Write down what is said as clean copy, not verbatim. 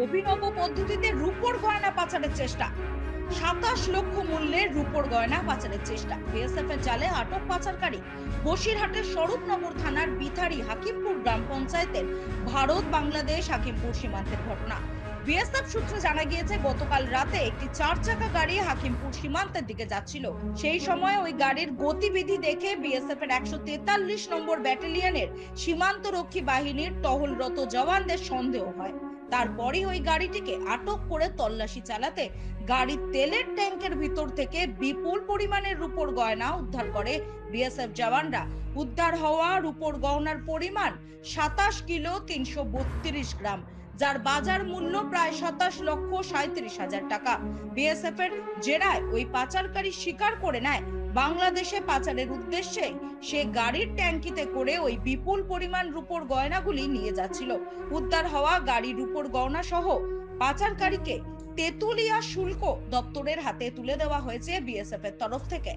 অভিনব পদ্ধতিতে রূপোর গয়না পাচারের চেষ্টা। ২৭ লক্ষ মূল্যের রূপোর গয়না পাচারের চেষ্টা, বিএসএফ এর জালে আটক পাচারকারী। বসিরহাটের স্বরূপনগর থানার বিথারি হাকিমপুর গ্রাম পঞ্চায়েতের ভারত বাংলাদেশ হাকিমপুর সীমান্তের ঘটনা। বিএসএফ সূত্রে জানা গিয়েছে, গতকাল রাতে একটি ৪ চাকা গাড়ি হাকিমপুর সীমান্তের দিকে যাচ্ছিল। সেই সময় ওই গাড়ির গতিবিধি দেখে বিএসএফ এর ১৪৩ নম্বর ব্যাটালিয়নের সীমান্তরক্ষী বাহিনীর টহলরত জওয়ানদের সন্দেহ হয়। তারপরই ওই গাড়িটিকে আটক করে তল্লাশি চালাতে গাড়ির তেলের ট্যাঙ্কের ভিতর থেকে বিপুল পরিমাণের রূপোর গয়না উদ্ধার করে বিএসএফ জওয়ানরা। উদ্ধার হওয়া রূপোর গয়নার পরিমাণ ২৭ কিলো ৩৩২ গ্রাম, যার বাজার মূল্য প্রায় ২৭,৩৭,০০০ টাকা। বিএসএফ এর জেরায় ওই পাচারকারী স্বীকার করে নেয়, বাংলাদেশে পাচারের উদ্দেশ্যে সে গাড়ির ট্যাঙ্কিতে করে ওই বিপুল পরিমাণ রূপোর গয়নাগুলি নিয়ে যাচ্ছিল। উদ্ধার হওয়া গাড়ির রূপোর গয়না সহ পাচারকারীকে তেতুলিয়া শুল্ক দপ্তরের হাতে তুলে দেওয়া হয়েছে বিএসএফ এর তরফ থেকে।